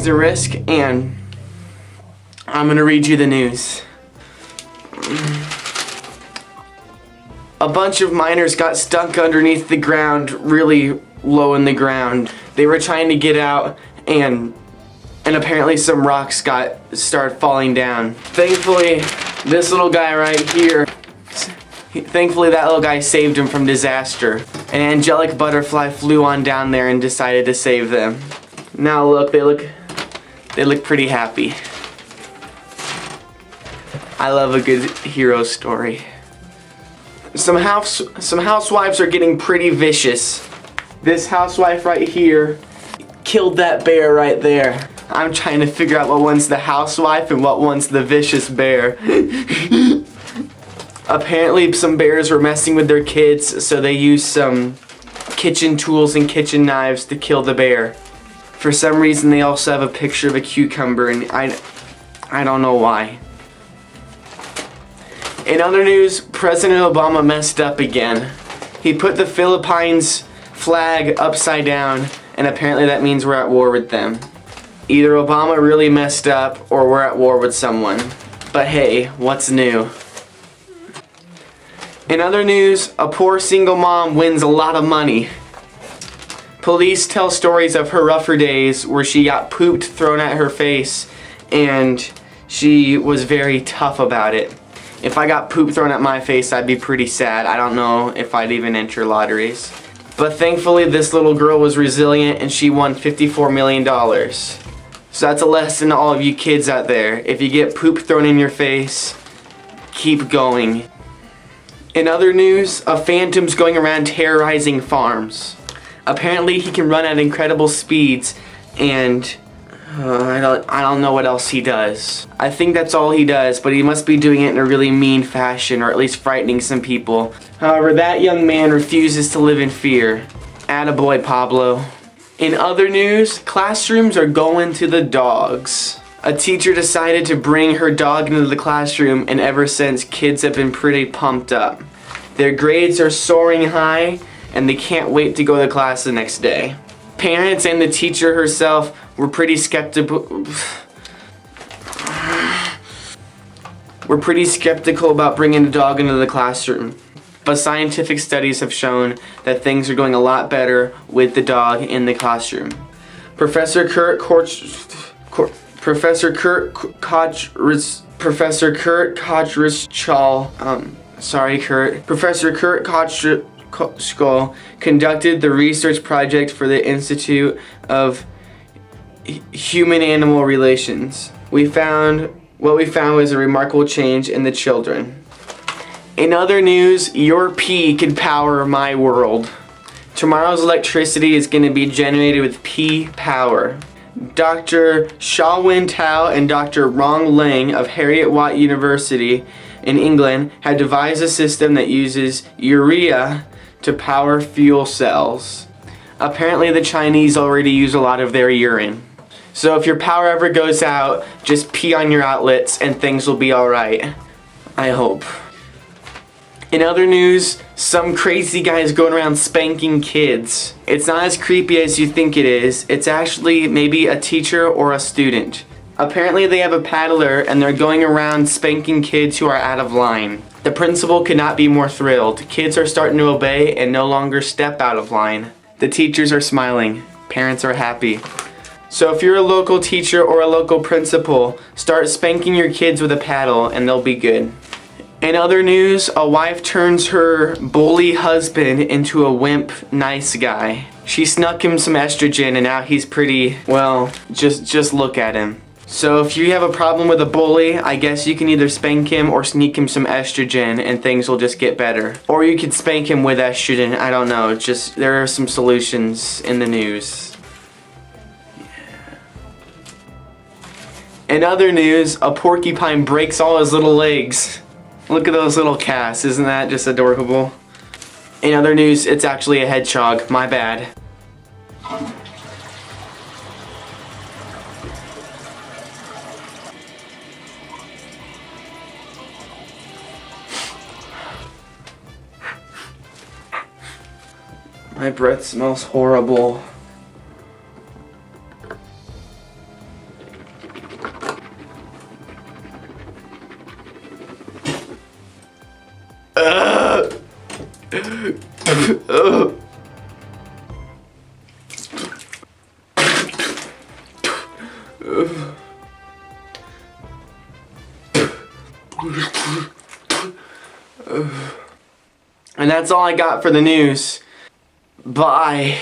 kazrisk, and I'm gonna read you the news. A bunch of miners got stuck underneath the ground, really low in the ground. They were trying to get out, and apparently some rocks started falling down. Thankfully, this little guy right here, thankfully that little guy saved him from disaster. An angelic butterfly flew on down there and decided to save them. Now look, they look pretty happy. I love a good hero story. Some housewives are getting pretty vicious. This housewife right here killed that bear right there. I'm trying to figure out what one's the housewife and what one's the vicious bear. Apparently some bears were messing with their kids, so they used some kitchen tools and kitchen knives to kill the bear. For some reason they also have a picture of a cucumber, and I don't know why. In other news, President Obama messed up again. He put the Philippines flag upside down, and apparently that means we're at war with them. Either Obama really messed up or we're at war with someone. But hey, what's new? In other news, a poor single mom wins a lot of money. Police tell stories of her rougher days where she got pooped thrown at her face, and she was very tough about it. If I got poop thrown at my face, I'd be pretty sad. I don't know if I'd even enter lotteries. But thankfully, this little girl was resilient and she won $54 million. So that's a lesson to all of you kids out there. If you get poop thrown in your face, keep going. In other news, a phantom's going around terrorizing farms. Apparently, he can run at incredible speeds, and I don't know what else he does. I think that's all he does, but he must be doing it in a really mean fashion, or at least frightening some people. However, that young man refuses to live in fear. Attaboy, Pablo. In other news, classrooms are going to the dogs. A teacher decided to bring her dog into the classroom, and ever since, kids have been pretty pumped up. Their grades are soaring high, and they can't wait to go to class the next day. Parents and the teacher herself were pretty skeptical. We're pretty skeptical about bringing a dog into the classroom. But scientific studies have shown that things are going a lot better with the dog in the classroom. Professor Kurt Kochrischall, conducted the research project for the Institute of Human-Animal Relations. What we found was a remarkable change in the children. In other news, your pee can power my world. Tomorrow's electricity is going to be generated with pee power. Dr. Shawin Tao and Dr. Rong Leng of Heriot-Watt University in England have devised a system that uses urea to power fuel cells. Apparently the Chinese already use a lot of their urine. So if your power ever goes out, just pee on your outlets and things will be alright. I hope. In other news, some crazy guy is going around spanking kids. It's not as creepy as you think it is. It's actually maybe a teacher or a student. Apparently they have a paddler and they're going around spanking kids who are out of line. The principal could not be more thrilled. Kids are starting to obey and no longer step out of line. The teachers are smiling. Parents are happy. So if you're a local teacher or a local principal, start spanking your kids with a paddle and they'll be good. In other news, a wife turns her bully husband into a wimp nice guy. She snuck him some estrogen and now he's pretty, well, just look at him. So if you have a problem with a bully, I guess you can either spank him or sneak him some estrogen and things will just get better. Or you could spank him with estrogen, I don't know, just there are some solutions in the news. In other news, a porcupine breaks all his little legs. Look at those little casts, isn't that just adorable? In other news, it's actually a hedgehog, my bad. My breath smells horrible. And that's all I got for the news. Bye.